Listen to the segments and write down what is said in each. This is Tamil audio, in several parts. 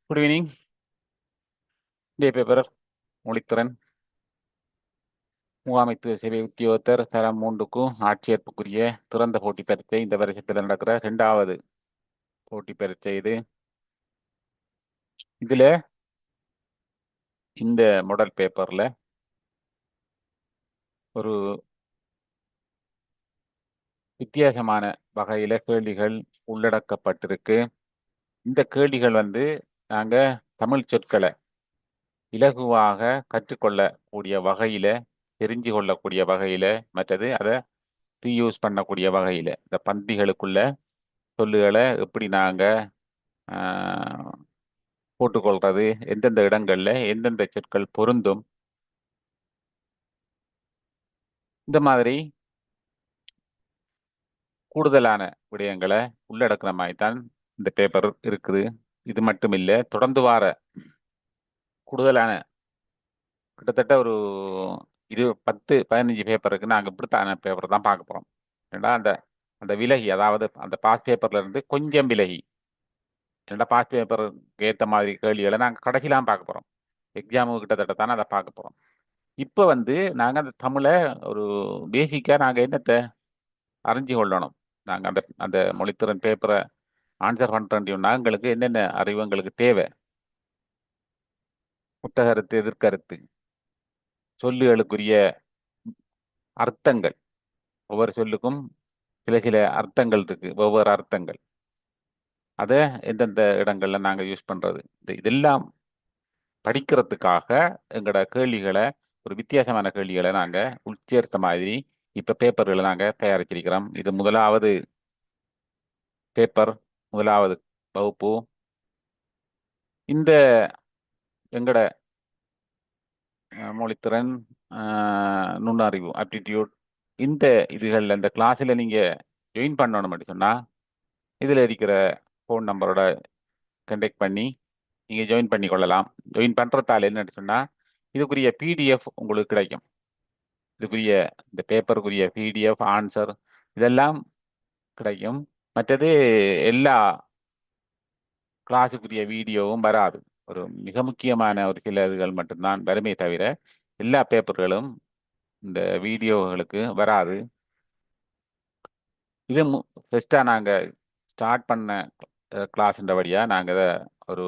Good evening. டே பேப்பர் மொழித்திறன் முகாமைத்துவ சேவை உத்தியோகத்தர் தரம் 3க்கும் ஆட்சேர்ப்புக்குரிய திறந்த போட்டி பரீட்சை இந்த வருஷத்தில் நடக்கிற 2வது போட்டி பரீட்சை இது. இதுல இந்த மாடல் பேப்பர்ல ஒரு வித்தியாசமான வகையில கேள்விகள் உள்ளடக்கப்பட்டிருக்கு. இந்த கேள்விகள் நாங்க தமிழ் சொற்களை இலகுவாக கற்றுக்கொள்ளக்கூடிய வகையில, தெரிஞ்சு கொள்ளக்கூடிய வகையில, மற்றது அதை ரீயூஸ் பண்ணக்கூடிய வகையில இந்த பந்திகளுக்குள்ள சொல்லுகளை எப்படி நாங்க போட்டுக்கொள்றது, எந்தெந்த இடங்கள்ல எந்தெந்த சொற்கள் பொருந்தும், இந்த மாதிரி கூடுதலான விடயங்களை உள்ளடக்கிற மாதிரி தான் இந்த பேப்பர் இருக்குது. இது மட்டும் இல்லை, தொடர்ந்து வார கூடுதலான கிட்டத்தட்ட ஒரு 10-15 பேப்பருக்கு நாங்கள் இப்படித்தான பேப்பர் தான் பார்க்க போகிறோம். ஏன்னா அந்த அந்த விலகி, அதாவது அந்த பாஸ் பேப்பர்ல இருந்து கொஞ்சம் விலகி, ஏன்னா பாஸ் பேப்பருக்கு ஏற்ற மாதிரி கேள்விகளை நாங்கள் கடைசிலாம் பார்க்க போகிறோம். எக்ஸாமுக்கு கிட்டத்தட்ட தானே அதை பார்க்க போகிறோம். இப்போ நாங்கள் அந்த தமிழை ஒரு பேசிக்காக நாங்கள் என்னத்தை அறிஞ்சு கொள்ளணும். நாங்கள் அந்த அந்த மொழித்திறன் பேப்பரை ஆன்சர் பண்ணுறோம்னா எங்களுக்கு என்னென்ன அறிவு எங்களுக்கு தேவை. முத்தகருத்து, எதிர்கருத்து, சொல்லுகளுக்குரிய அர்த்தங்கள், ஒவ்வொரு சொல்லுக்கும் சில சில அர்த்தங்கள் இருக்கு, ஒவ்வொரு அர்த்தங்கள், அதை எந்தெந்த இடங்கள்ல நாங்கள் யூஸ் பண்றது, இதெல்லாம் படிக்கிறதுக்காக எங்களோட கேள்விகளை, ஒரு வித்தியாசமான கேள்விகளை நாங்கள் உட்சேர்த்த மாதிரி இப்ப பேப்பர்களை நாங்கள் தயாரிச்சிருக்கிறோம். இது முதலாவது பேப்பர், முதலாவது வகுப்பு. இந்த எங்கட மொழித்திறன், நுண்ணறிவு, ஆப்டிடியூட், இந்த இதுகளில் இந்த கிளாஸில் நீங்கள் ஜாயின் பண்ணணும் அப்படி சொன்னால் இதில் இருக்கிற ஃபோன் நம்பரோட கண்டெக்ட் பண்ணி நீங்கள் ஜாயின் பண்ணி கொள்ளலாம். ஜாயின் பண்ணுறதால என்னன்னு சொன்னால் இதுக்குரிய பிடிஎஃப் உங்களுக்கு கிடைக்கும். இதுக்குரிய இந்த பேப்பருக்குரிய பிடிஎஃப், ஆன்சர் இதெல்லாம் கிடைக்கும். மற்றது எல்லா கிளாஸுக்குரிய வீடியோவும் வராது. ஒரு மிக முக்கியமான ஒரு சில இதுகள் மட்டும்தான் வருமே தவிர எல்லா பேப்பர்களும் இந்த வீடியோகளுக்கு வராது. இது ஃபஸ்ட்டாக நாங்கள் ஸ்டார்ட் பண்ண கிளாஸ்ன்றபடியாக நாங்கள் இதை ஒரு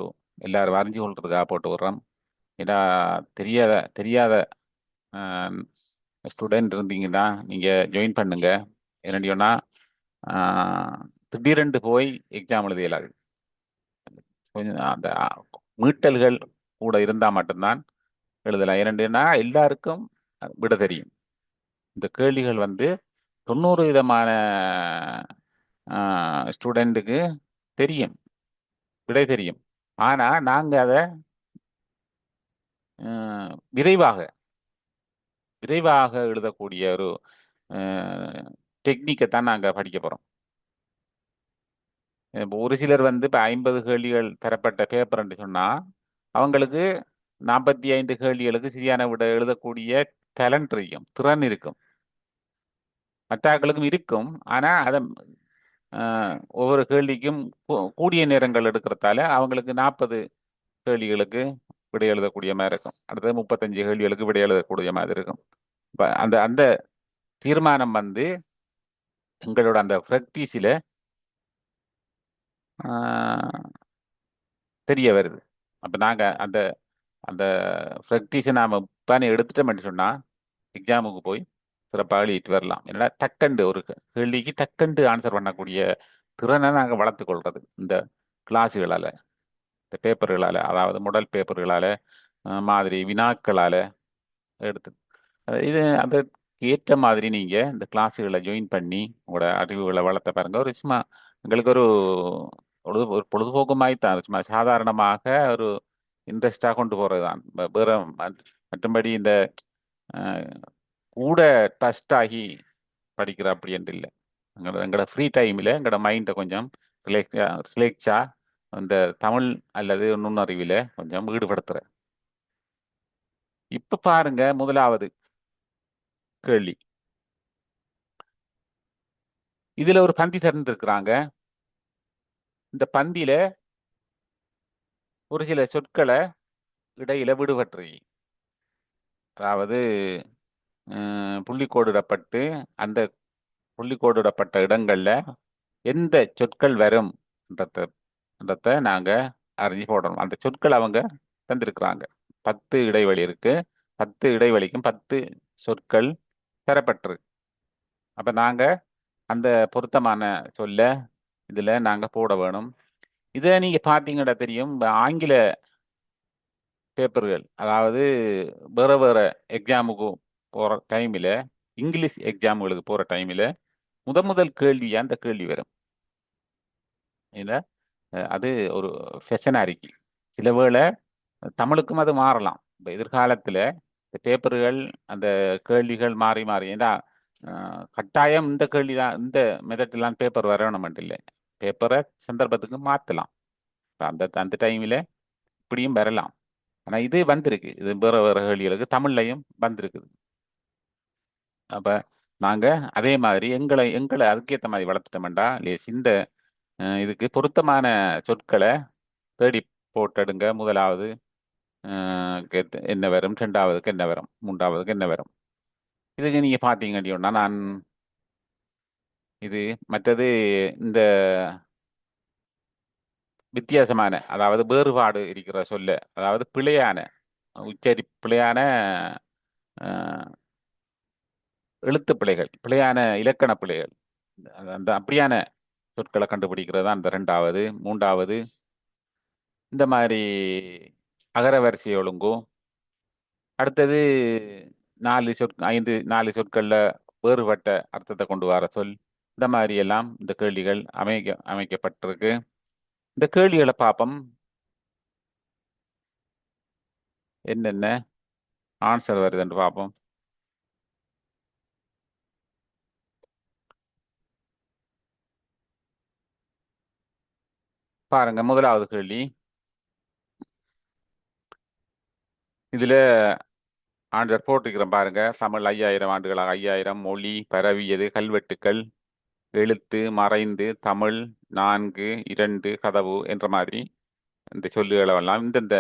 எல்லாரும் வரைஞ்சி கொள்றதுக்காக போட்டு விடுறோம். ஏன்னா தெரியாத தெரியாத ஸ்டூடெண்ட் இருந்தீங்கன்னா நீங்கள் ஜாயின் பண்ணுங்க. என்னன்னு சொன்னால் திடீரென்று போய் எக்ஸாம் எழுத இயலாது. கொஞ்சம் அந்த மீட்டல்கள் கூட இருந்தால் மட்டும்தான் எழுதலாம். ஏனென்றுனா எல்லாருக்கும் விட தெரியும். இந்த கேள்விகள் 90 விதமான ஸ்டூடெண்ட்டுக்கு தெரியும், விடை தெரியும். ஆனால் நாங்கள் அதை விரைவாக விரைவாக எழுதக்கூடிய ஒரு டெக்னிக்கை தான் நாங்கள் படிக்க போகிறோம். இப்போ ஒரு சிலர் இப்போ 50 கேள்விகள் தரப்பட்ட பேப்பர்ன்னு சொன்னால் அவங்களுக்கு 45 கேள்விகளுக்கு சரியான விட எழுதக்கூடிய டேலண்ட் இருக்கும், திறன் இருக்கும். மற்றாக்களுக்கும் இருக்கும். ஆனால் அதை ஒவ்வொரு கேள்விக்கும் கூடிய நேரங்கள் எடுக்கிறதால அவங்களுக்கு 40 கேள்விகளுக்கு விடை எழுதக்கூடிய மாதிரி இருக்கும். அடுத்தது 35 கேள்விகளுக்கு விடை எழுதக்கூடிய மாதிரி இருக்கும். அந்த அந்த தீர்மானம் எங்களோட அந்த ப்ராக்டிஸில் தெரிய வருது. அப்போ நாங்கள் அந்த அந்த ப்ராக்டிஸை நாம் தானே எடுத்துட்டோம்னு சொன்னால் எக்ஸாமுக்கு போய் சிறப்பாக எழுதிட்டு வரலாம். என்னடா டக்கண்டு ஒரு கேள்விக்கு டக்கண்டு ஆன்சர் பண்ணக்கூடிய திறனை நாங்கள் வளர்த்து கொள்வது இந்த கிளாஸுகளால், இந்த பேப்பர்களால், அதாவது முதல் பேப்பர்களால், மாதிரி வினாக்களால் எடுத்து இது அதற்கு ஏற்ற மாதிரி நீங்கள் இந்த கிளாஸுகளை ஜாயின் பண்ணி உங்களோட அறிவுகளை வளர்த்த பாருங்க. ஒரு சும்மா எங்களுக்கு ஒரு ஒரு பொழுதுபோக்குமாய் தான், சும்மா சாதாரணமாக ஒரு இன்ட்ரெஸ்டாக கொண்டு போகிறது தான். வேற மற்றபடி இந்த கூட டஸ்ட் ஆகி படிக்கிற அப்படி என்று இல்லை. எங்களோட ஃப்ரீ டைமில் எங்களோட மைண்டை கொஞ்சம் ரிலாக்ஸாக அந்த தமிழ் அல்லது நுண்ணறிவில் கொஞ்சம் ஈடுபடுத்துகிற. இப்போ பாருங்க, முதலாவது கேள்வி. இதுல ஒரு பந்தி திறந்து இருக்கிறாங்க. இந்த பந்தியில ஒரு சில சொற்களை இடையில விடுபட்டுரு. அதாவது புள்ளிக்கோடிடப்பட்டு அந்த புள்ளிக்கோடிடப்பட்ட இடங்கள்ல எந்த சொற்கள் வரும் என்றத நாங்க அறிஞ்சு போடணும். அந்த சொற்கள் அவங்க தந்திருக்கிறாங்க. 10 இடைவெளி இருக்கு. 10 இடைவெளிக்கும் 10 சொற்கள் தரப்பட்டிருக்கு. அப்ப நாங்க அந்த பொருத்தமான சொல்ல இதுல நாங்க போட வேணும். இதை நீங்க பாத்தீங்கன்னா தெரியும். ஆங்கில பேப்பர்கள், அதாவது வேற வேற எக்ஸாமுக்கு போற டைம்ல, இங்கிலீஷ் எக்ஸாமுகளுக்கு போற டைம்ல முதல் கேள்வியா அந்த கேள்வி வரும். இல்ல, அது ஒரு ஃபெஷனாரிட்டி. சில வேளை தமிழுக்கும் அது மாறலாம். இப்போ எதிர்காலத்தில் இந்த பேப்பர்கள், அந்த கேள்விகள் மாறி மாறி, ஏன்னா கட்டாயம் இந்த கேள்வி தான், இந்த மெத்தட்லாம் பேப்பர் வரணும் இல்லை. பேப்பரை சந்தர்ப்பத்துக்கு மாற்றலாம். அந்த அந்த டைமில் இப்படியும் வரலாம். ஆனால் இது வந்திருக்கு, இது வேற வேற கேள்விகளுக்கு தமிழ்லையும் வந்திருக்குது. அப்போ நாங்கள் அதே மாதிரி எங்களை எங்களை அதுக்கேற்ற மாதிரி வளர்த்துட்டோம்டா லேஸ். இந்த இதுக்கு பொருத்தமான சொற்களை தேடி போட்டெடுங்க. முதலாவது என்ன வரும், ரெண்டாவதுக்கு என்ன வரும், மூன்றாவதுக்கு என்ன வரும். இதுக்கு நீங்க பாத்தீங்க அப்படின்னா நான் இது மற்றது இந்த வித்தியாசமான, அதாவது வேறுபாடு இருக்கிற சொல்ல, அதாவது பிழையான பிழையான எழுத்து பிழைகள், பிழையான இலக்கண பிழைகள், அந்த அப்படியான சொற்களை கண்டுபிடிக்கிறது தான் அந்த ரெண்டாவது. மூன்றாவது இந்த மாதிரி அகரவரிசை ஒழுங்கும். அடுத்தது 4 சொற்கள்ல வேறுபட்ட அர்த்தத்தை கொண்டு வர சொல். இந்த மாதிரி எல்லாம் இந்த கேள்விகள் அமைக்கப்பட்டிருக்கு. இந்த கேள்விகளை பார்ப்போம், என்னென்ன ஆன்சர் வருதுன்னு பார்ப்போம். பாருங்க, முதலாவது கேள்வி. இதுல ஆன்சர் போட்டிருக்கிறேன் பாருங்க. தமிழ் 5000 ஆண்டுகளாக 5000 மொழி பரவியது, கல்வெட்டுக்கள், எழுத்து மறைந்து, தமிழ் 4 2 கதவு என்ற மாதிரி இந்த சொல்லுகளெல்லாம் இந்தந்த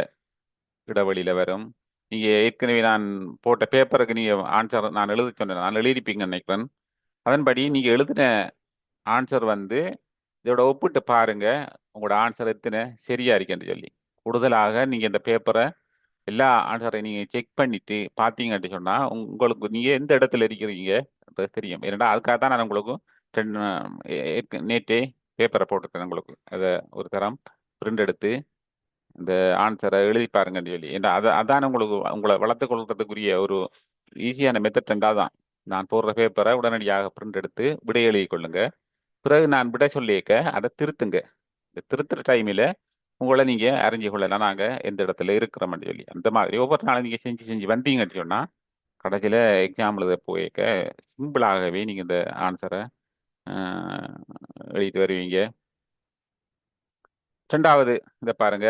இடைவெளியில வரும். நீங்க ஏற்கனவே நான் போட்ட பேப்பருக்கு நீங்க ஆன்சர் நான் எழுத சொன்னேன், நான் எழுதிப்பீங்கன்னு நினைக்கிறேன். அதன்படி நீங்க எழுதின ஆன்சர் இதோட ஒப்பிட்டு பாருங்க, உங்களோட ஆன்சர் எத்தனை சரியா இருக்குன்னு சொல்லி. கூடுதலாக நீங்க இந்த பேப்பரை எல்லா ஆன்சரை நீங்க செக் பண்ணிட்டு பார்த்தீங்கன்னு சொன்னா உங்களுக்கு நீங்க எந்த இடத்துல இருக்கிறீங்க தெரியும். ஏன்னா அதுக்காக தான் நான் உங்களுக்கு நேற்றே பேப்பரை போட்டுருக்கேன். உங்களுக்கு அதை ஒரு தரம் பிரிண்ட் எடுத்து இந்த ஆன்சரை எழுதி பாருங்கன்னு சொல்லி. ஏன்னா அதான் உங்களுக்கு உங்களை வளர்த்து கொள்றதுக்குரிய ஒரு ஈஸியான மெத்தட். ரெண்டாதான் நான் போடுற பேப்பரை உடனடியாக பிரிண்ட் எடுத்து விடை எழுதி கொள்ளுங்க. பிறகு நான் விடை சொல்லியிருக்க அதை திருத்துங்க. இந்த திருத்துற டைமில் உங்களை நீங்க அறிஞ்சு கொள்ளலாம் நாங்க எந்த இடத்துல இருக்கிறோம்னு சொல்லி. அந்த மாதிரி ஒவ்வொரு நாளும் நீங்க செஞ்சு செஞ்சு வந்தீங்கன்னு சொன்னா கடைசியில எக்ஸாம் எழுத போயிருக்க சிம்பிளாகவே நீங்க இந்த ஆன்சரை எழுதிட்டு வருவீங்க. ரெண்டாவது இதை பாருங்க.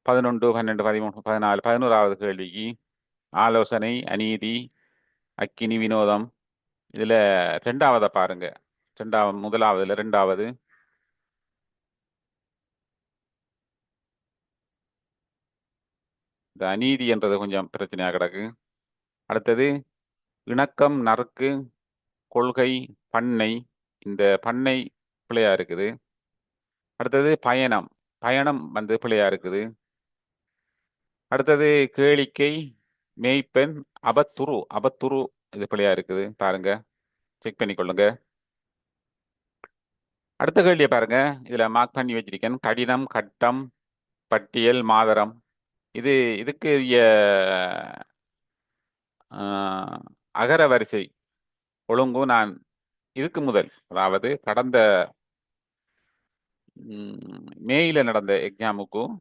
11 12 13 14 11வது கேள்விக்கு ஆலோசனை, அநீதி, அக்கினி, வினோதம். இதுல ரெண்டாவதை பாருங்க. முதலாவதுல ரெண்டாவது இந்த அநீதி என்றது கொஞ்சம் பிரச்சனையா கிடக்கு. அடுத்தது இணக்கம், நறுக்கு, கொள்கை, பண்ணை. இந்த பண்ணை பிழையா இருக்குது. அடுத்தது பயணம், பயணம் பிழையா இருக்குது. அடுத்தது கேளிக்கை, மேய்ப்பெண், அபத்துரு, அபத்துரு இது பிழையா இருக்குது. பாருங்க, செக் பண்ணிக்கொள்ளுங்க. அடுத்த கேள்வியை பாருங்க. இதுல மார்க் பண்ணி வச்சிருக்கேன். கடினம், கட்டம், பட்டியல், மாதரம். இது இதுக்கு அகர வரிசை ஒழுங்கும் நான் இதுக்கு முதல், அதாவது கடந்த மேயில நடந்த எக்ஸாமுக்கும்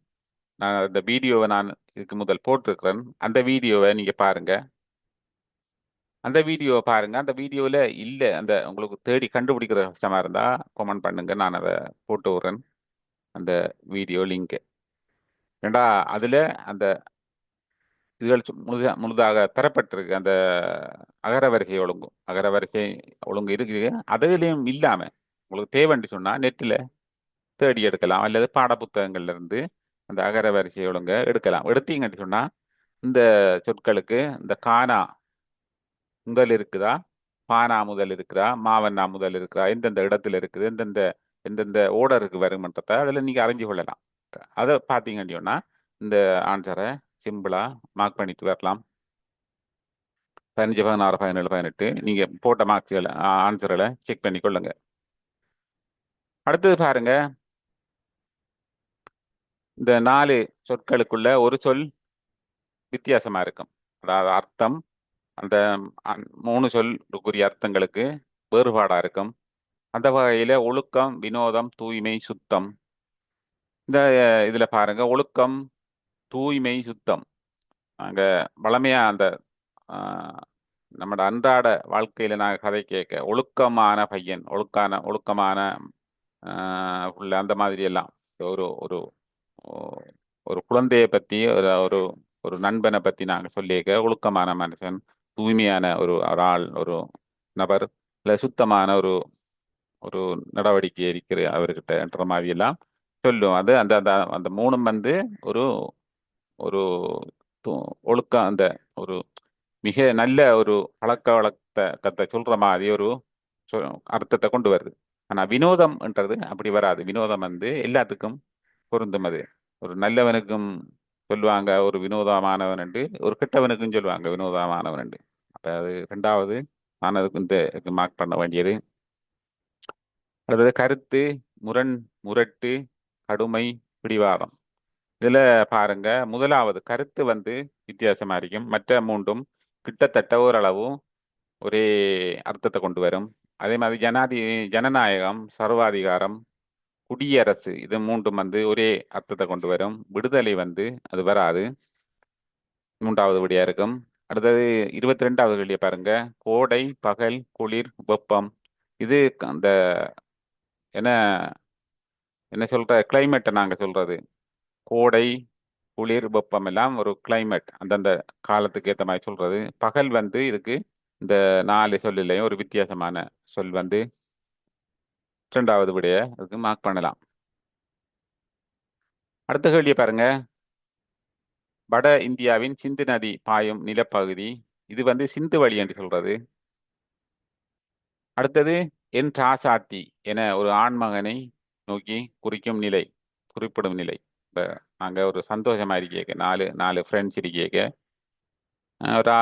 நான் அந்த வீடியோவை நான் இதுக்கு முதல் போட்டிருக்கிறேன். அந்த வீடியோவை நீங்க பாருங்க. அந்த வீடியோவை பாருங்க. அந்த வீடியோவில் இல்லை, அந்த உங்களுக்கு தேடி கண்டுபிடிக்கிற கஷ்டமா இருந்தா கமெண்ட் பண்ணுங்க, நான் அதை போட்டு விடுறேன் அந்த வீடியோ லிங்க். ஏண்டா அதுல அந்த இதுகள் முழுதாக தரப்பட்டிருக்கு. அந்த அகரவரிசை ஒழுங்கும், அகரவரிசை ஒழுங்கு இருக்கு. அதுலயும் இல்லாம உங்களுக்கு தேவைன்னு சொன்னா நெட்டில் தேடி எடுக்கலாம், அல்லது பாடப்புத்தகங்கள்ல இருந்து அந்த அகர வரிசை ஒழுங்க எடுக்கலாம். எடுத்தீங்கன்னு சொன்னா இந்த சொற்களுக்கு இந்த கானா முதல் இருக்குதா, பானா முதல் இருக்குதா, மாவண்ணா முதல் இருக்குதா, எந்தெந்த இடத்துல இருக்குது, எந்தெந்த ஓர்டருக்கு வருமன்றதை அதில் நீங்கள் அறிஞ்சு கொள்ளலாம். அதை பார்த்தீங்கன்னு சொன்னா இந்த ஆன்சரை சிம்பிளா மார்க் பண்ணிட்டு வரலாம். 15, 16, 17, 18 நீங்க போட்ட மார்க்ஸ்களை ஆன்சர்களை செக் பண்ணி கொள்ளுங்க. அடுத்தது பாருங்க, இந்த 4 சொற்களுக்குள்ள ஒரு சொல் வித்தியாசமா இருக்கும். அதாவது அர்த்தம் அந்த 3 சொல்லுக்குரிய அர்த்தங்களுக்கு வேறுபாடா இருக்கும். அந்த வகையில ஒழுக்கம், வினோதம், தூய்மை, சுத்தம். இந்த இதுல பாருங்க, ஒழுக்கம், தூய்மை, சுத்தம். நாங்க வளமையா அந்த நம்மட அன்றாட வாழ்க்கையில நாங்க கதை கேட்க ஒழுக்கமான பையன், ஒழுக்கமான உள்ள அந்த மாதிரி எல்லாம் ஒரு ஒரு ஒரு குழந்தையை பத்தி ஒரு ஒரு நண்பனை பத்தி நாங்க சொல்லியிருக்க ஒழுக்கமான மனுஷன், தூய்மையான ஒரு ஆள், ஒரு நபர், இல்ல சுத்தமான ஒரு ஒரு நடவடிக்கை இருக்கிற அவர்கிட்ட என்ற மாதிரி எல்லாம் சொல்லும். அது அந்த அந்த அந்த மூணும் ஒரு ஒரு ஒழுக்கம், அந்த ஒரு மிக நல்ல ஒரு பழக்க வழக்கத்தை சொல்ற மாதிரி ஒரு அர்த்தத்தை கொண்டு வருது. ஆனா வினோதம்ன்றது அப்படி வராது. வினோதம் எல்லாத்துக்கும் பொருந்தும். அது ஒரு நல்லவனுக்கும் சொல்லுவாங்க ஒரு வினோதமானவன் என்று, ஒரு கெட்டவனுக்கும் சொல்லுவாங்க வினோதமானவன் என்று. அப்ப அது ரெண்டாவது நான் அதுக்கு இந்த மார்க் பண்ண வேண்டியது. அடுத்தது கருத்து, முரண், முரட்டு, கடுமை, பிடிவாதம். இதுல பாருங்க, முதலாவது கருத்து வித்தியாசமா இருக்கும். மற்ற மூன்றும் கிட்டத்தட்ட ஓரளவு ஒரே அர்த்தத்தை கொண்டு வரும். அதே மாதிரி ஜனநாயகம், சர்வாதிகாரம், குடியரசு, இது மூன்றும் ஒரே அர்த்தத்தை கொண்டு வரும். விடுதலை அது வராது, மூன்றாவது விடையா இருக்கும். அடுத்தது 22வது கேள்வியை பாருங்க, கோடை, பகல், குளிர், வெப்பம். இது அந்த என்ன என்ன சொல்ற கிளைமேட்டை நாங்க சொல்றது. கோடை, குளிர், வெப்பம் எல்லாம் ஒரு கிளைமேட், அந்தந்த காலத்துக்கு ஏற்ற மாதிரி சொல்றது. பகல் இதுக்கு இந்த 4 சொல்லிலையும் ஒரு வித்தியாசமான சொல் இரண்டாவது விடைய அதுக்கு மார்க் பண்ணலாம். அடுத்த கேள்வியை பாருங்க, வட இந்தியாவின் சிந்து நதி பாயும் நிலப்பகுதி. இது சிந்து வழி என்று சொல்றது. அடுத்தது என் ராசாத்தி என ஒரு ஆண்மகனை நோக்கி குறிப்பிடும் நிலை. இப்ப நாங்க ஒரு சந்தோஷமா இருக்கேக்க, நாலு நாலு ஃப்ரெண்ட்ஸ் இருக்கேக்க, ஒரு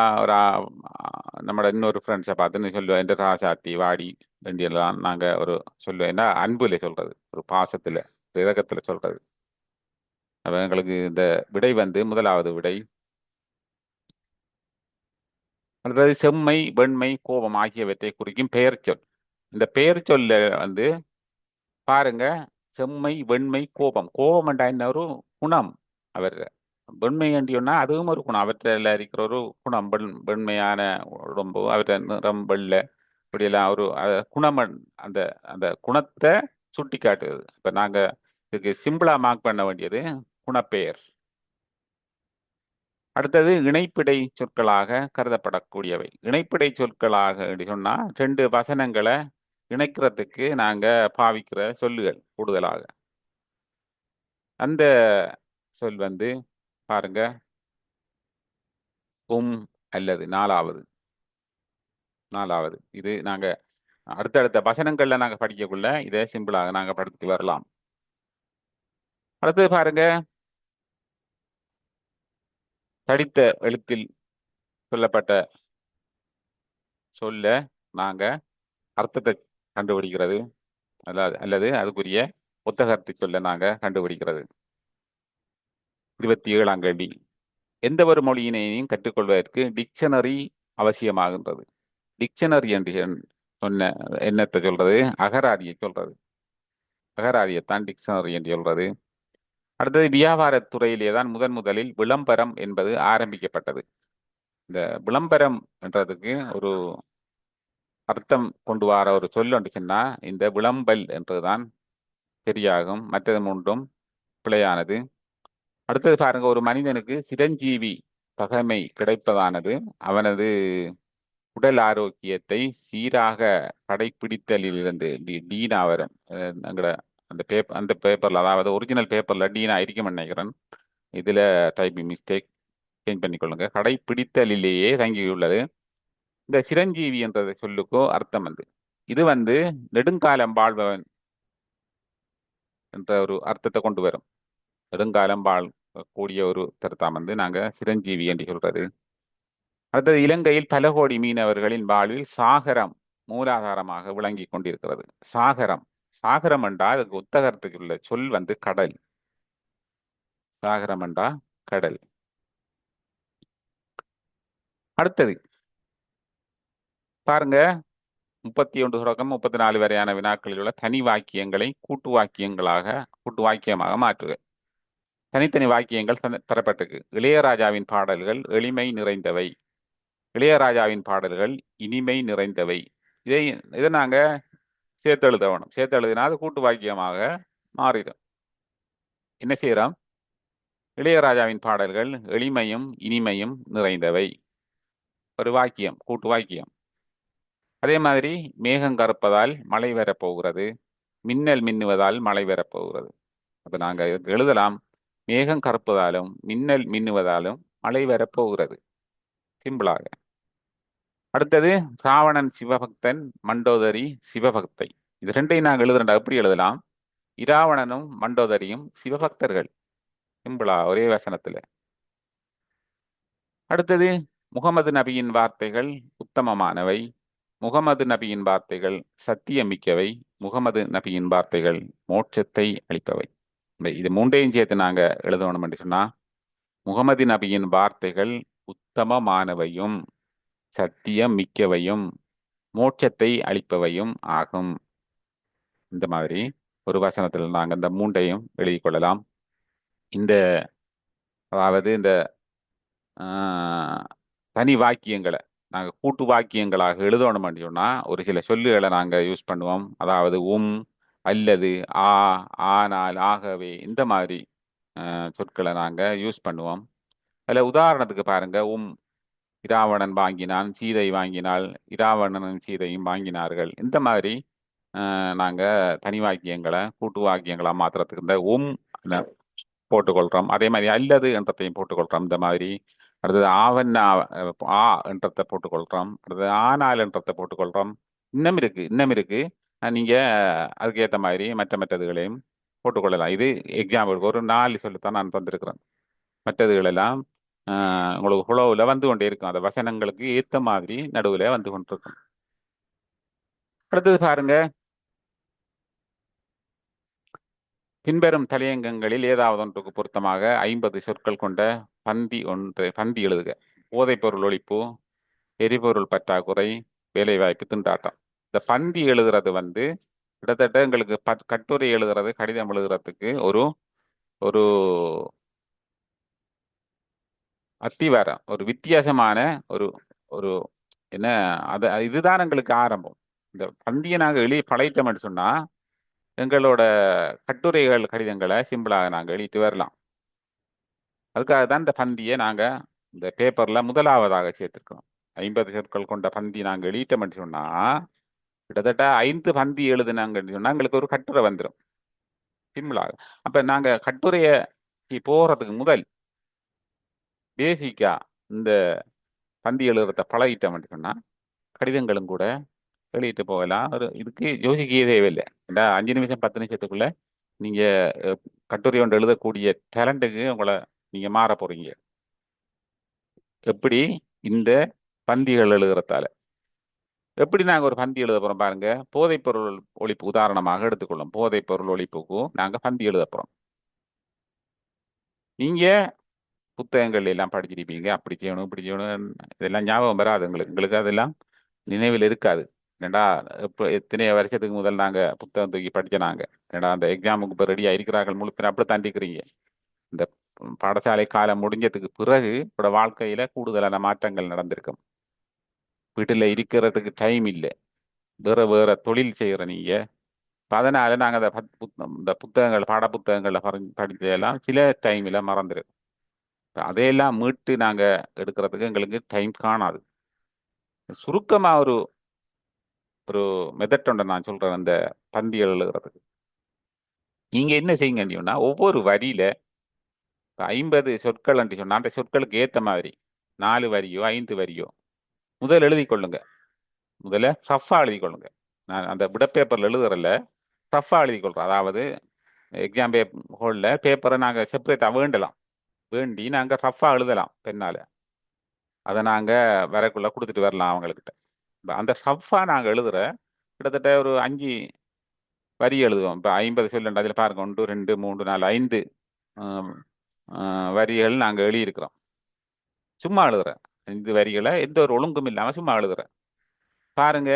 நம்மட இன்னொரு ஃப்ரெண்ட்ஸை பார்த்துன்னு சொல்லுவோம், என்ற ராசாத்தி வாடி வேண்டியெல்லாம் நாங்க ஒரு சொல்லுவோம். என்ன அன்புல சொல்றது, ஒரு பாசத்துல, இரக்கத்துல சொல்றது. அப்ப எங்களுக்கு இந்த விடை முதலாவது விடை. அடுத்தது செம்மை, வெண்மை, கோபம் ஆகியவற்றை குறிக்கும் பெயர் சொல். இந்த பெயர் சொல்ல பாருங்க, செம்மை, வெண்மை, கோபம். கோபம் என்றா என்ன ஒரு குணம். அவர் வெண்மை என்றியோன்னா அதுவும் ஒரு குணம். அவற்றில் இருக்கிற ஒரு குணம், வெண்மையான உடம்பு, அவற்றை நிறம் வெள்ளை, இப்படியெல்லாம் ஒரு குணம். அந்த அந்த குணத்தை சுட்டி காட்டுது. இப்ப நாங்க இதுக்கு சிம்பிளா மார்க் பண்ண வேண்டியது குணப்பெயர். அடுத்தது இணைப்பிடை சொற்களாக கருதப்படக்கூடியவை. இணைப்பிடை சொற்களாக சொன்னா 2 வசனங்களை இணைக்கிறதுக்கு நாங்க பாவிக்கிற சொல்லுகள் கூடுதலாக. அந்த சொல் பாருங்க, அல்லது நாலாவது இது நாங்க அடுத்தடுத்த வசனங்கள்ல நாங்க படிக்கக்குள்ள இதை சிம்பிளாக நாங்க படுத்தி வரலாம். அடுத்தது பாருங்க, தடித்த எழுத்தில் சொல்லப்பட்ட சொல்ல நாங்க அர்த்தத்தை கண்டுபிடிக்கிறது, அல்லது அதுக்குரிய புத்தகத்தை சொல்ல நாங்க கண்டுபிடிக்கிறது. 27ஆம் கேள்வி, எந்த ஒரு மொழியினையும் கற்றுக்கொள்வதற்கு டிக்ஷனரி அவசியமாகின்றது. டிக்ஷனரி என்று சொன்ன என்னத்தை சொல்றது, அகராதியை சொல்றது. அகராதியைத்தான் டிக்ஷனரி என்று சொல்றது. அடுத்தது வியாபாரத்துறையிலே தான் முதலில் விளம்பரம் என்பது ஆரம்பிக்கப்பட்டது. இந்த விளம்பரம் என்றதுக்கு ஒரு அர்த்தம் கொண்டு வர ஒரு சொல் சொன்னா இந்த விளம்பல் என்றுதான் சரியாகும். மற்றது மூன்றும் பிழையானது. அடுத்தது பாருங்க, ஒரு மனிதனுக்கு சிரஞ்சீவி பகைமை கிடைப்பதானது அவனது உடல் ஆரோக்கியத்தை சீராக கடைபிடித்தலிலிருந்து டீனா வரும். எங்கட அந்த பேப்பர்ல, அதாவது ஒரிஜினல் பேப்பர்ல டீனா இருக்கும்னு நினைக்கிறேன். இதுல டைப்பிங் மிஸ்டேக், சேஞ்ச் பண்ணிக்கொள்ளுங்க. கடைப்பிடித்தலிலேயே தங்கியுள்ளது. இந்த சிரஞ்சீவி என்ற சொல்லுக்கோ அர்த்தம் இது நெடுங்காலம் வாழ்பவன் என்ற ஒரு அர்த்தத்தை கொண்டு வரும். நெடுங்காலம் கூடிய ஒரு தருத்தாம் நாங்க சிரஞ்சீவி என்று சொல்றது. அடுத்தது, இலங்கையில் பல கோடி மீனவர்களின் வாழ்வில் சாகரம் மூலாதாரமாக விளங்கி கொண்டிருக்கிறது. சாகரம், சாகரம் என்றா அதுக்கு உத்தகரத்துக்கு உள்ள சொல் கடல். சாகரம் என்றா கடல். அடுத்தது பாருங்க, 31 தொடக்கம் 34 வரையான வினாக்களில் உள்ள தனி வாக்கியங்களை கூட்டு வாக்கியமாக மாற்றுக. தனித்தனி வாக்கியங்கள் தரப்பட்டிருக்கு. இளையராஜாவின் பாடல்கள் எளிமை நிறைந்தவை. இளையராஜாவின் பாடல்கள் இனிமை நிறைந்தவை. இதை இதை நாங்க சேர்த்து எழுத வேணும். சேர்த்து எழுதினா அது கூட்டு வாக்கியமாக மாறிடும். என்ன செய்யறோம்? இளையராஜாவின் பாடல்கள் எளிமையும் இனிமையும் நிறைந்தவை. ஒரு வாக்கியம், கூட்டு வாக்கியம். அதே மாதிரி, மேகம் கருப்பதால் மழை வரப்போகிறது, மின்னல் மின்னுவதால் மழை வரப்போகிறது. அப்ப நாங்க எழுதலாம், மேகம் கருப்பதாலும் மின்னல் மின்னுவதாலும் மழை வரப்போகிறது, சிம்பிளாக. அடுத்தது, ராவணன் சிவபக்தன், மண்டோதரி சிவபக்தை. இது ரெண்டையும் நாங்கள் எழுதுறா எப்படி எழுதலாம்? இராவணனும் மண்டோதரியும் சிவபக்தர்கள், சிம்பிளா, ஒரே வசனத்துல. அடுத்தது, முகமது நபியின் வார்த்தைகள் உத்தமமானவை, முகமது நபியின் வார்த்தைகள் சத்தியமிக்கவை, முகமது நபியின் வார்த்தைகள் மோட்சத்தை அளிப்பவை. இது மூன்றையும் சேர்த்து நாங்க எழுதணும் என்று சொன்னா, முகமது நபியின் வார்த்தைகள் உத்தமமானவையும் சத்தியம் மிக்கவையும் மோட்சத்தை அளிப்பவையும் ஆகும். இந்த மாதிரி ஒரு வசனத்தில் நாங்கள் இந்த மூன்றையும் எழுதி கொள்ளலாம். அதாவது இந்த தனி வாக்கியங்களை நாங்கள் கூட்டு வாக்கியங்களாக எழுதணும் சொன்னா ஒரு சில சொல்லுகளை நாங்கள் யூஸ் பண்ணுவோம். அதாவது அல்லது, ஆனால், ஆகவே, இந்த மாதிரி சொற்களை நாங்கள் யூஸ் பண்ணுவோம். அதில் உதாரணத்துக்கு பாருங்க, இராவணன் வாங்கினான், சீதை வாங்கினாள், இராவணனும் சீதையும் வாங்கினார்கள். இந்த மாதிரி நாங்கள் தனி வாக்கியங்களை கூட்டு வாக்கியங்களா மாத்திரத்துக்கு இந்த போட்டுக்கொள்றோம். அதே மாதிரி அல்லது என்றத்தையும் போட்டுக்கொள்றோம். இந்த மாதிரி அடுத்தது ஆ என்றத்தை போட்டுக்கொள்றோம். அடுத்தது ஆனால் என்றத்தை போட்டுக்கொள்றோம். இன்னும் இருக்கு. நீங்க அதுக்கேற்ற மாதிரி மற்றதுகளையும் போட்டுக்கொள்ளலாம். இது எக்ஸாம்பிளுக்கு ஒரு 4 சொல்லித்தான் நான் தந்திருக்கிறேன். மற்றதுகளெல்லாம் உங்களுக்கு புலவுல வந்து கொண்டே இருக்கும். அந்த வசனங்களுக்கு ஏற்ற மாதிரி நடுவில் வந்து கொண்டிருக்கும். அடுத்தது பாருங்க, பின்வரும் தலையங்கங்களில் ஏதாவது ஒன்றுக்கு பொருத்தமாக 50 சொற்கள் கொண்ட பந்தி எழுதுக. போதைப்பொருள் ஒழிப்பு, எரிபொருள் பற்றாக்குறை, வேலைவாய்ப்பு, திண்டாட்டம். இந்த பந்தி எழுதுறது கிட்டத்தட்ட எங்களுக்கு கட்டுரை எழுதுறது, கடிதம் எழுதுறதுக்கு ஒரு ஒரு அத்திவாரம், ஒரு வித்தியாசமான ஒரு ஒரு என்ன, இதுதான் எங்களுக்கு ஆரம்பம். இந்த பந்தியை நாங்கள் பழகிட்டோம்னு சொன்னா எங்களோட கட்டுரைகள், கடிதங்களை சிம்பிளாக நாங்கள் எழுதிட்டு வரலாம். அதுக்காக தான் இந்த பந்தியை நாங்கள் இந்த பேப்பர்ல முதலாவதாக சேர்த்திருக்கிறோம். 50 சொற்கள் கொண்ட பந்தி நாங்கள் எழுதிட்டோம்னு சொன்னா கிட்டத்தட்ட 5 பந்தி எழுதுனாங்கன்னு சொன்னா எங்களுக்கு ஒரு கட்டுரை வந்துடும் சிம்பிளாக. அப்ப நாங்க கட்டுரையை போறதுக்கு முதல் பேசிக்கா இந்த பந்தி எழுதுறத பழகிட்டோம்னு சொன்னா கடிதங்களும் கூட எழுதிட்டு போகலாம். இதுக்கு யோசிக்கவே தேவையில்லை. 5 நிமிஷம் 10 நிமிஷத்துக்குள்ள நீங்க கட்டுரை ஒன்று எழுதக்கூடிய டேலண்ட்டுக்கு உங்களை நீங்க மாற போறீங்க. எப்படி? இந்த பந்திகள் எழுதுறதால. எப்படி நாங்க ஒரு பந்தி எழுத போறோம் பாருங்க. போதைப்பொருள் ஒழிப்பு உதாரணமாக எடுத்துக்கொள்ளும். போதைப்பொருள் ஒழிப்புக்கும் நாங்க பந்தி எழுத போறோம். நீங்க புத்தகங்கள் எல்லாம் படிச்சிருப்பீங்க, அப்படி செய்யணும் இப்படி செய்யணும், இதெல்லாம் ஞாபகம் வராது உங்களுக்கு அதெல்லாம் நினைவில் இருக்காது. ஏண்டா இப்போ எத்தனையோ வருஷத்துக்கு முதல் நாங்க புத்தகம் தூக்கி படிச்ச நாங்க. ஏண்டா அந்த எக்ஸாமுக்கு இப்போ ரெடியா இருக்கிறார்கள் முழு பேர் அப்படி தாண்டிக்கிறீங்க. இந்த பாடசாலை காலம் முடிஞ்சதுக்கு பிறகு உங்களோட வாழ்க்கையில கூடுதலான மாற்றங்கள் நடந்திருக்கும். வீட்டில் இருக்கிறதுக்கு டைம் இல்லை, வேற வேற தொழில் செய்யற நீங்க. அதனால நாங்க இந்த புத்தகங்கள், பாட புத்தகங்கள்ல படிச்சதெல்லாம் சில டைம்ல மறந்துடும். அதையெல்லாம் மீட்டு நாங்க எடுக்கிறதுக்கு எங்களுக்கு டைம் காணாது. சுருக்கமா ஒரு ஒரு மெத்தட் ஒன்று நான் சொல்றேன் அந்த பந்தி எழுதுறதுக்கு. நீங்க என்ன செய்யுங்கன்னா ஒவ்வொரு வரியில 50 சொற்கள் என்று சொன்னா அந்த சொற்களுக்கு ஏத்த மாதிரி 4 வரியோ 5 வரியோ முதல் எழுதி கொள்ளுங்க. முதல்ல ரஃபா எழுதி கொள்ளுங்க. நான் அந்த விட பேப்பர்ல எழுதுறல ரஃபா எழுதி கொள்றோம். அதாவது எக்ஸாம் ஹோல்ல பேப்பரை நாங்க செப்பரேட்டா வேண்டலாம். வேண்டி நாங்க ரஃபா எழுதலாம் பெண்ணால. அதை நாங்க வரக்குள்ள கொடுத்துட்டு வரலாம் அவங்கக்கிட்ட. அந்த ரஃபா நாங்க எழுதுற கிட்டத்தட்ட ஒரு 5 வரி எழுதுவோம். இப்போ 50 சொல்லுண்டு அதில் பாருங்க 1 2 3 4 5 வரிகள் நாங்கள் எழுதியிருக்கிறோம். சும்மா எழுதுறேன். 5 வரிகளை எந்த ஒரு ஒழுங்கும் இல்லாமல் சும்மா எழுதுறேன். பாருங்க,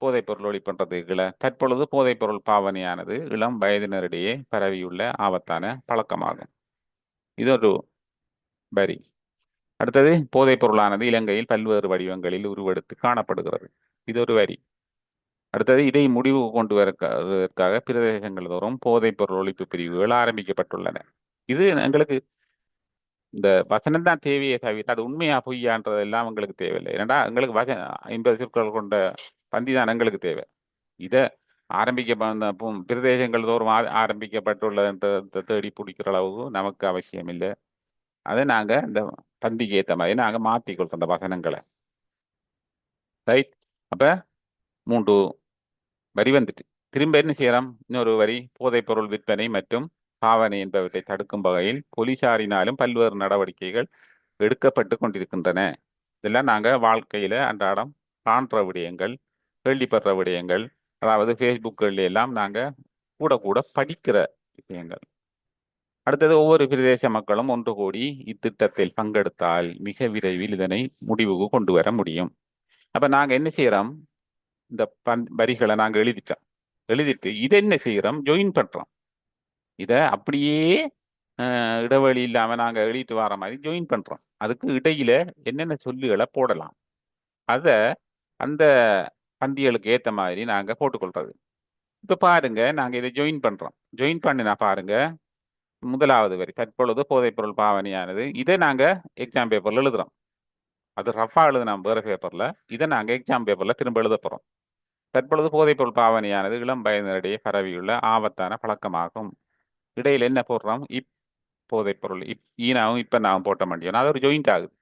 போதைப்பொருள் ஒழிப்புன்றதுக்குள்ள தற்பொழுது போதைப்பொருள் பாவனையானது இளம் வயதினரிடையே பரவியுள்ள ஆபத்தான பழக்கமாகும். இது ஒரு வரி. அடுத்தது, போதைப் பொருளானது இலங்கையில் பல்வேறு வடிவங்களில் உருவெடுத்து காணப்படுகிறது. இது ஒரு வரி. அடுத்தது, இதை முடிவு கொண்டு வருவதற்காக பிரதேசங்கள் தோறும் போதைப் பொருள் ஒழிப்பு பிரிவுகள் ஆரம்பிக்கப்பட்டுள்ளன. இது எங்களுக்கு இந்த வசனம் தான் தேவையே தவிர அது உண்மையா பொய்யான்றதெல்லாம் எங்களுக்கு தேவையில்லை. ஏன்னா எங்களுக்கு 50 சொற்கள் கொண்ட பந்தி தான் எங்களுக்கு தேவை. இதை பிரதேசங்கள் தோறும் ஆரம்பிக்கப்பட்டுள்ள தேடி பிடிக்கிற அளவுக்கு நமக்கு அவசியம் இல்லை. அதை நாங்க இந்த பந்திக்கு ஏற்ற மாதிரி நாங்க மாற்றிக்கொள்றோம் அந்த வசனங்களை. ரைட். அப்ப 3 வரி வந்துட்டு திரும்ப என்ன செய்யறோம்? இன்னொரு வரி, போதைப் பொருள் விற்பனை மற்றும் பாவனை என்பவற்றை தடுக்கும் வகையில் போலீசாரினாலும் பல்வேறு நடவடிக்கைகள் எடுக்கப்பட்டு கொண்டிருக்கின்றன. இதெல்லாம் நாங்க வாழ்க்கையில அன்றாடம் காண்ற விடயங்கள், கேள்விப்படுற விடயங்கள், அதாவது ஃபேஸ்புக்கில் எல்லாம் நாங்க கூட கூட படிக்கிற விஷயங்கள். அடுத்தது, ஒவ்வொரு பிரதேச மக்களும் ஒன்று கூடி இத்திட்டத்தில் பங்கெடுத்தால் மிக விரைவில் இதனை முடிவுக்கு கொண்டு வர முடியும். அப்ப நாங்க என்ன செய்யறோம்? இந்த வரிகளை நாங்க எழுதிட்டு இதை என்ன செய்யறோம்? ஜாயின் பண்றோம். இதை அப்படியே இடைவெளி இல்லாம நாங்க எழுதிட்டு வர மாதிரி ஜாயின் பண்றோம். அதுக்கு இடையில என்னென்ன சொல்லுகளை போடலாம் அத அந்த பந்திகளுக்கு ஏத்த மாதிரி நாங்க போட்டுக்கொள்றது. இப்ப பாருங்க, நாங்க இதை ஜாயின் பண்றோம். ஜாயின் பண்ணினா பாருங்க, முதலாவது வரி, தற்பொழுது போதைப்பொருள் பாவனையானது. இதை நாங்க எக்ஸாம் பேப்பர்ல எழுதுறோம். அது ரஃபா எழுதுனோம் வேற பேப்பர்ல. இதை நாங்க எக்ஸாம் பேப்பர்ல திரும்ப எழுத போறோம். தற்பொழுது போதைப்பொருள் பாவனையானது இளம் வயதினரிடையே பரவியுள்ள ஆபத்தான பழக்கமாகும். இடையில என்ன போடுறோம்? போதைப்பொருள் ஈனாவும் இப்ப நான் போட்ட மாட்டேன். அது ஒரு ஜாயிண்ட் ஆகுது.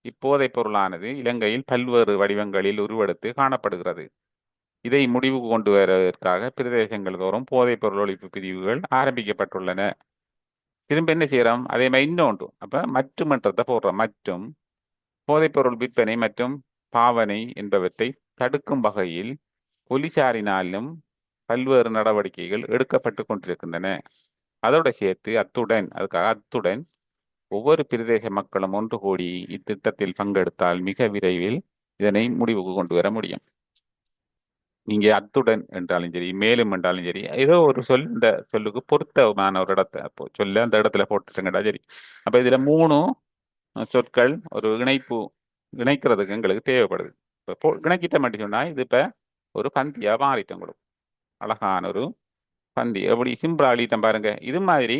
இப்போதைப் பொருளானது இலங்கையில் பல்வேறு வடிவங்களில் உருவெடுத்து காணப்படுகிறது. இதை முடிவுக்கு கொண்டு வருவதற்காக பிரதேசங்கள் தோறும் போதைப் பொருள் ஒழிப்பு பிரிவுகள் ஆரம்பிக்கப்பட்டுள்ளன. திரும்ப என்ன செய்யறோம்? அதே மாதிரி இன்னொன்று. அப்ப மற்றும்ன்றதை போடுறோம். மற்றும் போதைப்பொருள் விற்பனை மற்றும் பாவனை என்பவற்றை தடுக்கும் வகையில் போலீசாரினாலும் பல்வேறு நடவடிக்கைகள் எடுக்கப்பட்டு கொண்டிருக்கின்றன. அதோட சேர்த்து அத்துடன் ஒவ்வொரு பிரதேச மக்களும் ஒன்று கூடி இத்திட்டத்தில் பங்கெடுத்தால் மிக விரைவில் இதனை முடிவுக்கு கொண்டு வர முடியும். நீங்க அத்துடன் என்றாலும் சரி, மேலும் என்றாலும் சரி, ஏதோ ஒரு சொல் இந்த சொல்லுக்கு பொருத்தமான ஒரு இடத்தை சொல்ல அந்த இடத்துல போட்டுட்டா சரி. அப்ப இதுல 3 சொற்கள் ஒரு இணைக்கிறதுக்கு எங்களுக்கு தேவைப்படுது. இப்போ இணைக்கிட்ட மட்டும் சொன்னா இது இப்ப ஒரு பந்தியா மாறிட்டோம். உங்களுக்கு அழகான ஒரு பந்தி எப்படி சிம்பிளா எழுதிட்டோம் பாருங்க. இது மாதிரி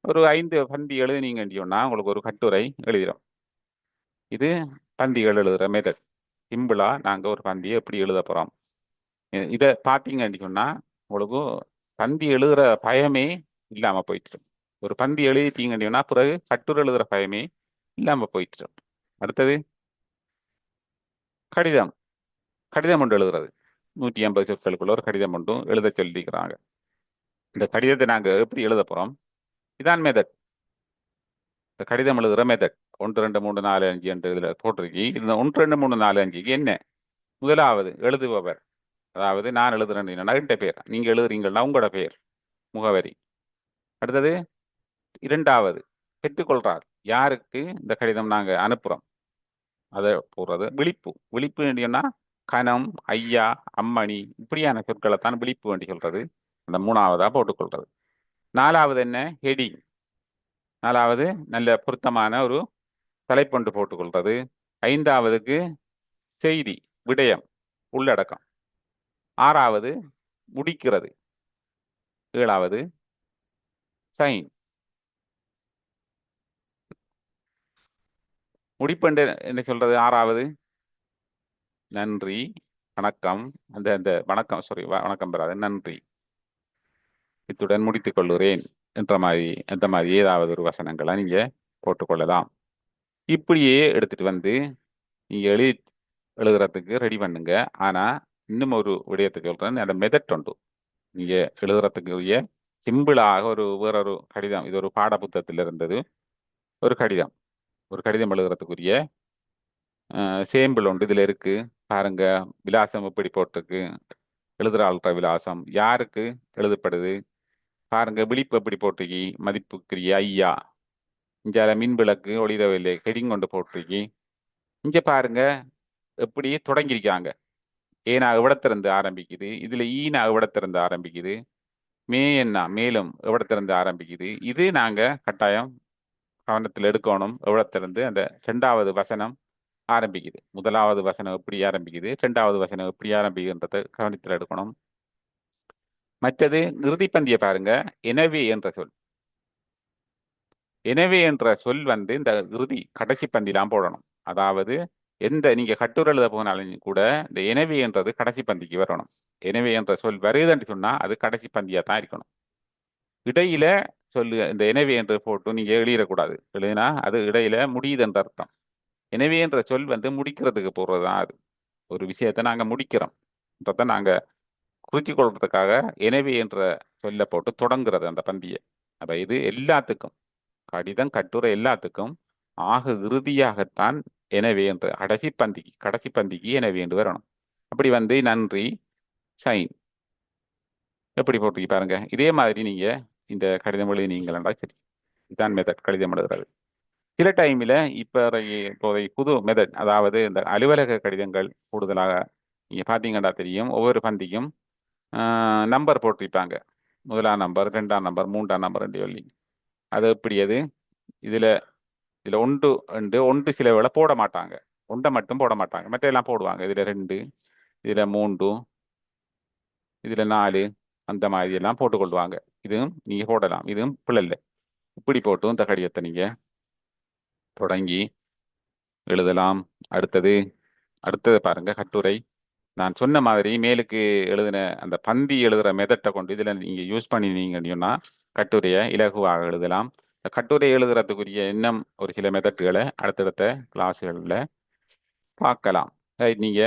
ஒரு 5 பந்தி எழுதினீங்கன்னு சொன்னா உங்களுக்கு ஒரு கட்டுரை எழுதிடும். இது பந்திகள் எழுதுற மெத்தட். சிம்பிளா நாங்க ஒரு பந்தியை எப்படி எழுத போறோம். இதை பார்த்தீங்கன்னு சொன்னா உங்களுக்கு பந்தி எழுதுற பயமே இல்லாம போயிட்டு. ஒரு பந்தி எழுதிட்டீங்கன்னு சொன்னா பிறகு கட்டுரை எழுதுற பயமே இல்லாம போயிட்டு. அடுத்தது, கடிதம். கடிதம் ஒன்று எழுதுறது 150 சொற்களுக்குள்ள ஒரு கடிதம் ஒன்றும் எழுத சொல்லிக்கிறாங்க. இந்த கடிதத்தை நாங்க எப்படி எழுத போறோம்? இதான் மெத்தட். இந்த கடிதம் எழுதுற மெத்தட் 1 2 3 4 5 என்று இதுல போட்டிருக்கி. இந்த 1 2 3 4 5க்கு என்ன? முதலாவது எழுதுபவர், அதாவது நான் எழுதுறேன் என்கிட்ட பேர், நீங்க எழுதுறீங்கன்னா உங்களோட பேர், முகவரி. அடுத்தது, இரண்டாவது பெற்றுக்கொள்றார், யாருக்கு இந்த கடிதம் நாங்க அனுப்புறோம் அதை போடுறது. விழிப்பு வேண்டியன்னா கணம், ஐயா, அம்மணி இப்படியான சொற்களை தான் விழிப்பு வேண்டி சொல்றது. அந்த 3ஆவதா போட்டுக்கொள்றது. 4ஆவது என்ன? ஹெடிங். 4ஆவது நல்ல பொருத்தமான ஒரு தலைப்பொண்டு போட்டுக்கொள்றது. 5ஆவதுக்கு செய்தி, விடயம், உள்ளடக்கம். 6ஆவது முடிக்கிறது. 7ஆவது சைன். முடிப்பெண்டு என்ன சொல்றது? 6ஆவது நன்றி, வணக்கம். அந்த அந்த வணக்கம், சாரி, வணக்கம் பெறாது, நன்றி. இத்துடன் முடித்துக் கொள்கிறேன் என்ற மாதிரி என்ற மாதிரி ஏதாவது ஒரு வசனங்களை நீங்க போட்டுக்கொள்ளலாம். இப்படியே எடுத்துட்டு வந்து நீங்க எழுதுறதுக்கு ரெடி பண்ணுங்க. ஆனா இன்னும் ஒரு விடயத்தை சொல்றேன், அந்த மெதட் உண்டு. நீங்க எழுதுறதுக்குரிய சிம்பிளாக ஒரு வேறொரு கடிதம், இது ஒரு பாட புத்தகத்தில் இருந்தது. ஒரு கடிதம், ஒரு கடிதம் எழுதுறதுக்குரிய சேம்பிள் உண்டு இதுல இருக்கு. பாருங்க, விலாசம் எப்படி போட்டிருக்கு, எழுதுற ஆள்ற விலாசம், யாருக்கு எழுதப்படுது, பாருங்க விழிப்பு எப்படி போட்டிருக்கி, மதிப்புக்குரிய ஐயா, இஞ்சால மின் விளக்கு ஒளிரவில்லை ஹெடிங் கொண்டு போட்டிருக்கி. இங்க பாருங்க எப்படி தொடங்கியிருக்காங்க. ஏனா எவ்வளத்திலிருந்து ஆரம்பிக்குது, இதுல ஈனா எவ்வளத்திலிருந்து ஆரம்பிக்குது, மே என்ன மேலும் எவ்வளத்திலிருந்து ஆரம்பிக்குது. இது நாங்க கட்டாயம் கவனத்தில் எடுக்கணும். எவ்வளத்திலிருந்து அந்த இரண்டாவது வசனம் ஆரம்பிக்குது, முதலாவது வசனம் எப்படி ஆரம்பிக்குது, இரண்டாவது வசனம் எப்படி ஆரம்பிக்குதுன்றதை கவனத்தில் எடுக்கணும். மற்றது இறுதிப்பந்திய பாருங்க, எனவே என்ற சொல். எனவே என்ற சொல் வந்து இந்த இறுதி கடைசி பந்திலாம் போடணும். அதாவது எந்த நீங்க கட்டுரை எழுத போனாலும் கூட இந்த எனவே என்றது கடைசி பந்திக்கு வரணும். எனவே என்ற சொல் வருதுன்னு சொன்னா அது கடைசி பந்தியா தான் இருக்கணும். இடையில சொல்லு இந்த எனவே என்று போட்டு நீங்க எழுதிடக்கூடாது. எழுதினா அது இடையில முடியுது என்ற அர்த்தம். எனவே என்ற சொல் வந்து முடிக்கிறதுக்கு போடுறதுதான். அது ஒரு விஷயத்தை நாங்க முடிக்கிறோம் நாங்க குறிச்சிக் கொள்றதுக்காக எனவே என்ற சொல்ல போட்டு தொடங்குறது அந்த பந்தியை. அப்ப இது எல்லாத்துக்கும், கடிதம் கட்டுரை எல்லாத்துக்கும் ஆக இறுதியாகத்தான் எனவே என்று கடைசி பந்திக்கு எனவே என்று வரணும். அப்படி வந்து நன்றி சைன் எப்படி போட்டு பாருங்க. இதே மாதிரி நீங்க இந்த கடிதம் எழுதினீங்களா சரி. இதுதான் மெத்தட் கடிதம் எழுதுறது. சில டைம்ல இப்போதை புது மெத்தட், அதாவது இந்த அலுவலக கடிதங்கள் கூடுதலாக நீங்க பாத்தீங்கன்னா தெரியும், ஒவ்வொரு பந்திக்கும் நம்பர் போட்டிருப்பாங்க. முதலாம் நம்பர், ரெண்டாம் நம்பர், மூன்றாம் நம்பர் சொல்லி. அது எப்படி அது இதுல இதுல ஒன்று சில வேளை போட மாட்டாங்க. ஒன்றை மட்டும் போட மாட்டாங்க, மற்ற எல்லாம் போடுவாங்க. இதுல 2, இதுல 3, இதுல 4, அந்த மாதிரி எல்லாம் போட்டுக்கொள்வாங்க. இதுவும் நீங்க போடலாம், இதுவும் பிள்ளை இல்லை. இப்படி போட்டும் இந்த கடிதத்தை நீங்க தொடங்கி எழுதலாம். அடுத்தது அடுத்தது பாருங்க, கட்டுரை. நான் சொன்ன மாதிரி மேலுக்கு எழுதின அந்த பந்தி எழுதுற மெதட்டை கொண்டு இதுல நீங்க யூஸ் பண்ணினீங்கன்னா கட்டுரையை இலகுவாக எழுதலாம். இந்த கட்டுரை எழுதுறதுக்குரிய இன்னும் ஒரு சில மெதட்டுகளை அடுத்தடுத்த கிளாஸ்களில் பார்க்கலாம். நீங்க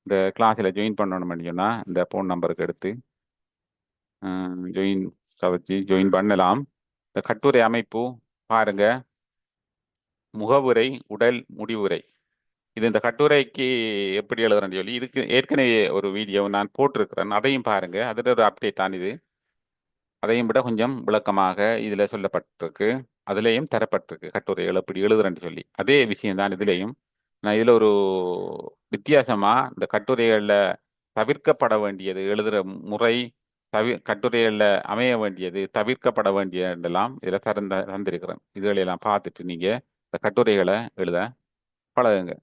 இந்த கிளாஸில் ஜாயின் பண்ணணும்னு சொன்னா இந்த ஃபோன் நம்பருக்கு எடுத்து ஜாயின் வச்சு ஜாயின் பண்ணலாம். இந்த கட்டுரை அமைப்பு பாருங்க, முகவுரை, உடல், முடிவுரை. இது இந்த கட்டுரைக்கு எப்படி எழுதுறேன்னு சொல்லி இதுக்கு ஏற்கனவே ஒரு வீடியோ நான் போட்டிருக்கிறேன், அதையும் பாருங்க. அதில் ஒரு அப்டேட் தான் இது. அதையும் விட கொஞ்சம் விளக்கமாக இதில் சொல்லப்பட்டிருக்கு, அதுலேயும் தரப்பட்டிருக்கு கட்டுரைகள் எப்படி எழுதுறேன்னு சொல்லி. அதே விஷயம்தான் இதுலேயும். நான் இதில் ஒரு வித்தியாசமா இந்த கட்டுரைகளில் தவிர்க்கப்பட வேண்டியது எழுதுகிற முறை, கட்டுரைகளில் அமைய வேண்டியது, தவிர்க்கப்பட வேண்டியதெல்லாம் இதில் தந்திருக்கிறேன். இதுகளெல்லாம் பார்த்துட்டு நீங்கள் இந்த கட்டுரைகளை எழுத பழகுங்க.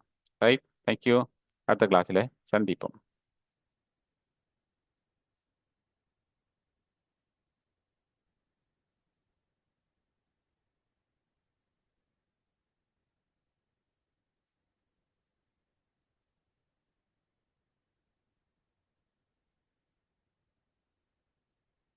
Right, thank you. அடுத்த கிளாஸில் சந்திப்போம்.